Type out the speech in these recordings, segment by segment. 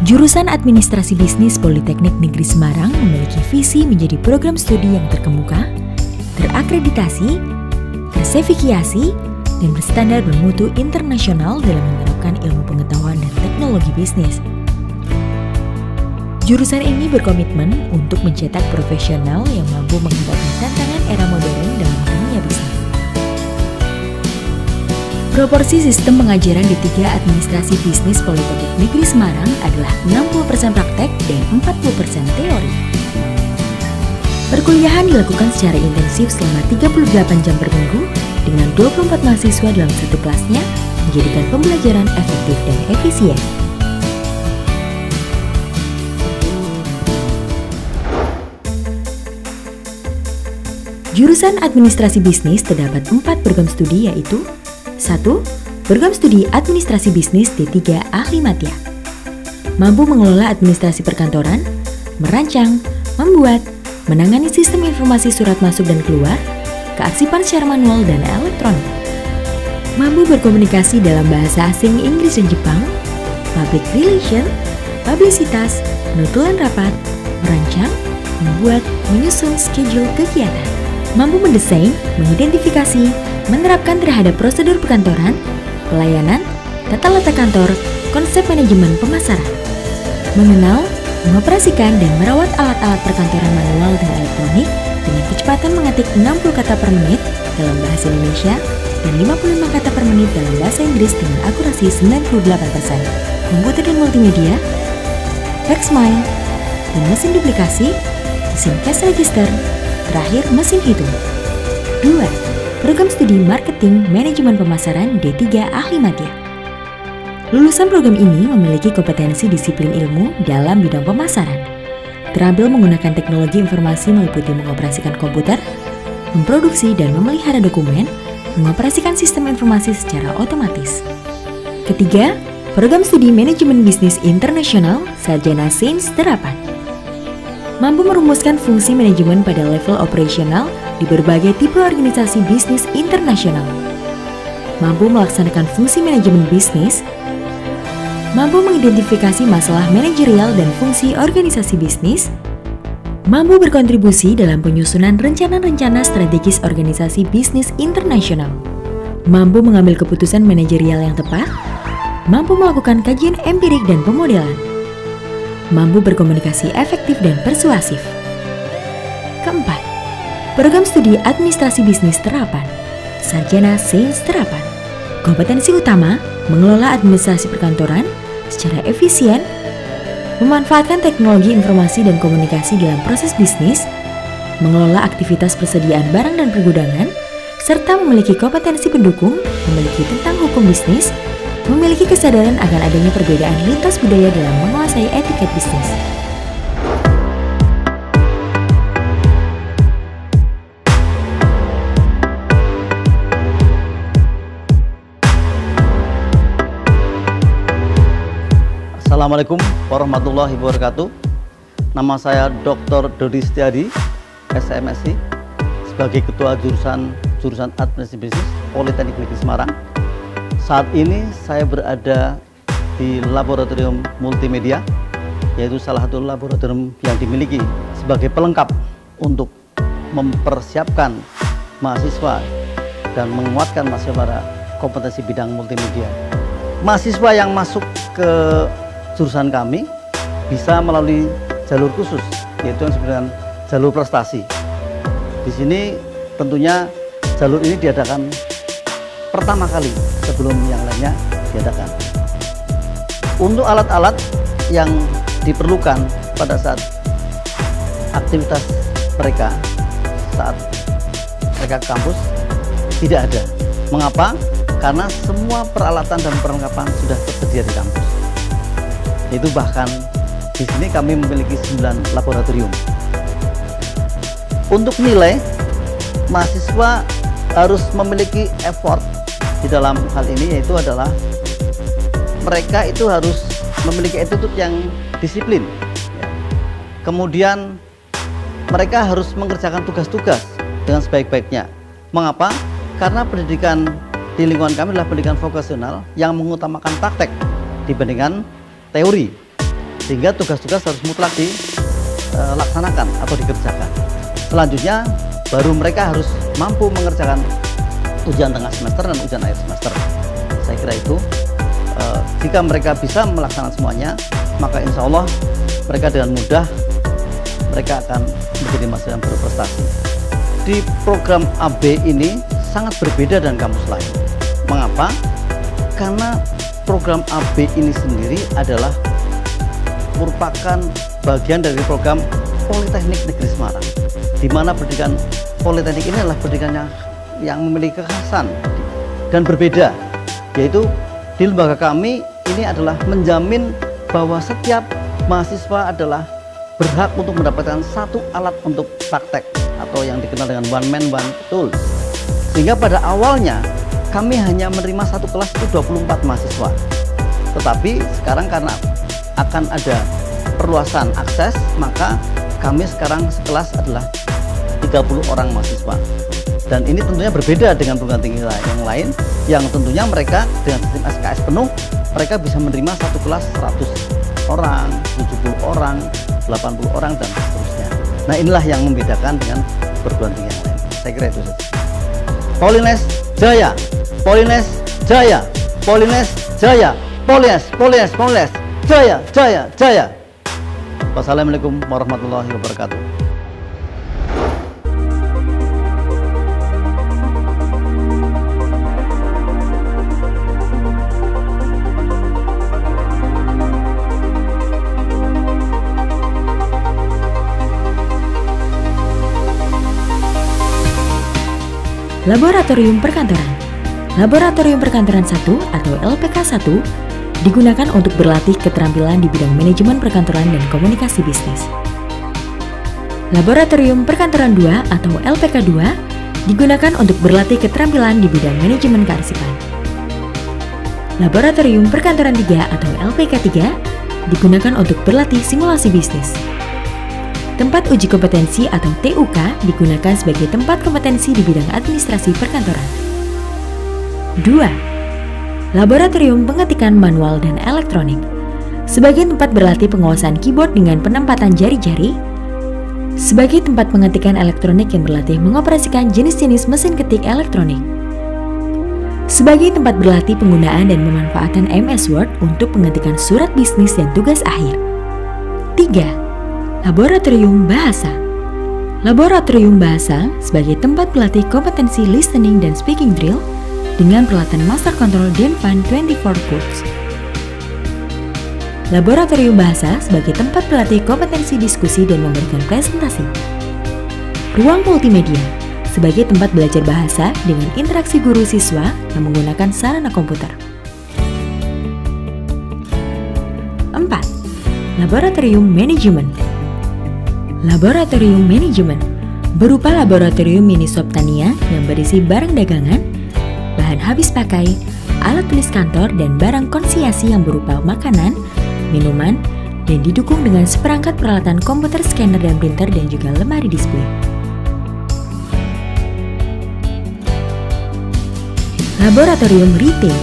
Jurusan Administrasi Bisnis Politeknik Negeri Semarang memiliki visi menjadi program studi yang terkemuka, terakreditasi, tersertifikasi, dan berstandar bermutu internasional dalam menerapkan ilmu pengetahuan dan teknologi bisnis. Jurusan ini berkomitmen untuk mencetak profesional yang mampu menghadapi tantangan era modern dalam dunia bisnis. Proporsi sistem pengajaran di 3 Administrasi Bisnis Politeknik Negeri Semarang adalah 60% praktek dan 40% teori. Perkuliahan dilakukan secara intensif selama 38 jam per minggu dengan 24 mahasiswa dalam satu kelasnya, menjadikan pembelajaran efektif dan efisien. Jurusan Administrasi Bisnis terdapat 4 program studi, yaitu 1. Program Studi Administrasi Bisnis D3 Ahli Madya. Mampu mengelola administrasi perkantoran, merancang, membuat, menangani sistem informasi surat masuk dan keluar, kearsipan secara manual dan elektronik. Mampu berkomunikasi dalam bahasa asing Inggris dan Jepang, public relation, publisitas, penutulan rapat, merancang, membuat, menyusun schedule kegiatan. Mampu mendesain, mengidentifikasi, menerapkan terhadap prosedur perkantoran, pelayanan, tata letak kantor, konsep manajemen pemasaran. Mengenal, mengoperasikan dan merawat alat-alat perkantoran manual dan elektronik dengan kecepatan mengetik 60 kata per menit dalam bahasa Indonesia dan 55 kata per menit dalam bahasa Inggris dengan akurasi 98%. Komputer dan multimedia, fax mail, dan mesin duplikasi, mesin cash register, terakhir mesin hitung. 2. Program Studi Marketing Manajemen Pemasaran D3 Ahli Madya. Lulusan program ini memiliki kompetensi disiplin ilmu dalam bidang pemasaran, terampil menggunakan teknologi informasi meliputi mengoperasikan komputer, memproduksi dan memelihara dokumen, mengoperasikan sistem informasi secara otomatis. Ketiga, Program Studi Manajemen Bisnis Internasional Sarjana Sains Terapan. Mampu merumuskan fungsi manajemen pada level operasional di berbagai tipe organisasi bisnis internasional. Mampu melaksanakan fungsi manajemen bisnis, mampu mengidentifikasi masalah manajerial dan fungsi organisasi bisnis, mampu berkontribusi dalam penyusunan rencana-rencana strategis organisasi bisnis internasional, mampu mengambil keputusan manajerial yang tepat, mampu melakukan kajian empirik dan pemodelan, mampu berkomunikasi efektif dan persuasif. Keempat, Program Studi Administrasi Bisnis Terapan, Sarjana Sains Terapan. Kompetensi utama, mengelola administrasi perkantoran secara efisien, memanfaatkan teknologi informasi dan komunikasi dalam proses bisnis, mengelola aktivitas persediaan barang dan pergudangan, serta memiliki kompetensi pendukung, memiliki tentang hukum bisnis, memiliki kesadaran akan adanya perbedaan lintas budaya dalam menguasai etiket bisnis. Assalamualaikum warahmatullahi wabarakatuh. Nama saya Dr. Dodi Setiadi, SMSI, sebagai Ketua Jurusan Administrasi Bisnis Politeknik Negeri Semarang. Saat ini saya berada di laboratorium multimedia, yaitu salah satu laboratorium yang dimiliki sebagai pelengkap untuk mempersiapkan mahasiswa dan menguatkan mahasiswa pada kompetensi bidang multimedia. Mahasiswa yang masuk ke jurusan kami bisa melalui jalur khusus, yaitu yang disebut dengan jalur prestasi. Di sini tentunya jalur ini diadakan pertama kali sebelum yang lainnya diadakan. Untuk alat-alat yang diperlukan pada saat aktivitas mereka saat mereka ke kampus tidak ada. Mengapa? Karena semua peralatan dan perlengkapan sudah tersedia di kampus. Itu bahkan di sini kami memiliki 9 laboratorium. Untuk nilai, mahasiswa harus memiliki effort di dalam hal ini, yaitu adalah mereka itu harus memiliki attitude yang disiplin. Kemudian mereka harus mengerjakan tugas-tugas dengan sebaik-baiknya. Mengapa? Karena pendidikan di lingkungan kami adalah pendidikan vokasional yang mengutamakan praktek dibandingkan teori, sehingga tugas-tugas harus mutlak dilaksanakan atau dikerjakan. Selanjutnya baru mereka harus mampu mengerjakan ujian tengah semester dan ujian akhir semester. Saya kira itu jika mereka bisa melaksanakan semuanya, maka insya Allah mereka dengan mudah mereka akan menjadi mahasiswa yang berprestasi. Di program AB ini sangat berbeda dengan kampus lain. Mengapa? Karena program AB ini sendiri adalah merupakan bagian dari program Politeknik Negeri Semarang, di mana pendidikan politeknik ini adalah pendidikan yang memiliki kekhasan dan berbeda, yaitu di lembaga kami ini adalah menjamin bahwa setiap mahasiswa adalah berhak untuk mendapatkan satu alat untuk praktek atau yang dikenal dengan one man one tool. Sehingga pada awalnya kami hanya menerima satu kelas itu 24 mahasiswa. Tetapi sekarang karena akan ada perluasan akses, maka kami sekarang sekelas adalah 30 orang mahasiswa. Dan ini tentunya berbeda dengan perguruan tinggi yang lain, yang tentunya mereka dengan sistem SKS penuh, mereka bisa menerima satu kelas 100 orang, 70 orang, 80 orang, dan seterusnya. Nah, inilah yang membedakan dengan perguruan tinggi yang lain. Saya kira itu saja. Polines Jaya, Polines Jaya, Polines Jaya, Polines Jaya, Jaya, Jaya. Wassalamualaikum warahmatullahi wabarakatuh. Laboratorium Perkantoran. Laboratorium Perkantoran 1 atau LPK 1 digunakan untuk berlatih keterampilan di bidang manajemen perkantoran dan komunikasi bisnis. Laboratorium Perkantoran 2 atau LPK 2 digunakan untuk berlatih keterampilan di bidang manajemen kearsipan. Laboratorium Perkantoran 3 atau LPK 3 digunakan untuk berlatih simulasi bisnis. Tempat uji kompetensi atau TUK digunakan sebagai tempat kompetensi di bidang administrasi perkantoran. 2. Laboratorium Pengetikan Manual dan Elektronik sebagai tempat berlatih penguasaan keyboard dengan penempatan jari-jari, sebagai tempat pengetikan elektronik yang berlatih mengoperasikan jenis-jenis mesin ketik elektronik, sebagai tempat berlatih penggunaan dan pemanfaatan MS Word untuk pengetikan surat bisnis dan tugas akhir. 3. Laboratorium Bahasa. Laboratorium Bahasa sebagai tempat berlatih kompetensi listening dan speaking drill dengan peralatan Master Control Denvan 24 Course. Laboratorium Bahasa sebagai tempat berlatih kompetensi diskusi dan memberikan presentasi. Ruang Multimedia sebagai tempat belajar bahasa dengan interaksi guru siswa yang menggunakan sarana komputer. 4. Laboratorium Manajemen. Laboratorium Manajemen berupa laboratorium mini shop Tania yang berisi barang dagangan, bahan habis pakai, alat tulis kantor, dan barang konsiasi yang berupa makanan, minuman, dan didukung dengan seperangkat peralatan komputer, scanner dan printer, dan juga lemari display. Laboratorium Retail.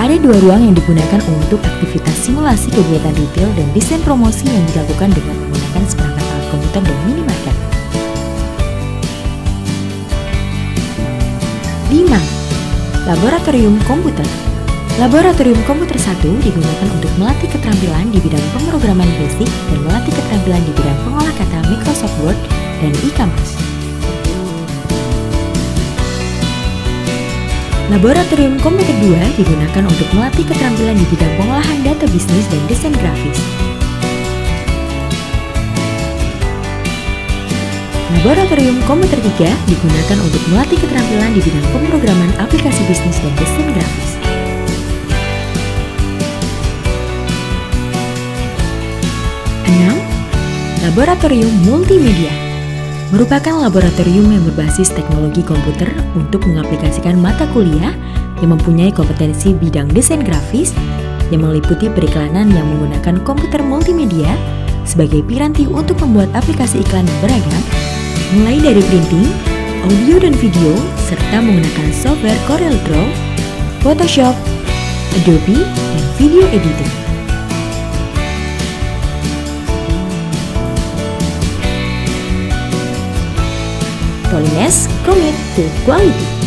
Ada 2 ruang yang digunakan untuk aktivitas simulasi kegiatan retail dan desain promosi yang dilakukan dengan menggunakan seperangkat alat komputer dan minimarket. 5. Laboratorium komputer. Laboratorium komputer 1 digunakan untuk melatih keterampilan di bidang pemrograman basic dan melatih keterampilan di bidang pengolah kata Microsoft Word dan e-commerce. Laboratorium komputer 2 digunakan untuk melatih keterampilan di bidang pengolahan data bisnis dan desain grafis. Laboratorium komputer 3 digunakan untuk melatih keterampilan di bidang pemrograman aplikasi bisnis dan desain grafis. Laboratorium multimedia merupakan laboratorium yang berbasis teknologi komputer untuk mengaplikasikan mata kuliah yang mempunyai kompetensi bidang desain grafis yang meliputi periklanan yang menggunakan komputer multimedia sebagai piranti untuk membuat aplikasi iklan yang beragam, mulai dari printing, audio dan video, serta menggunakan software CorelDRAW, Photoshop, Adobe, dan video editing. Polines commit to quality.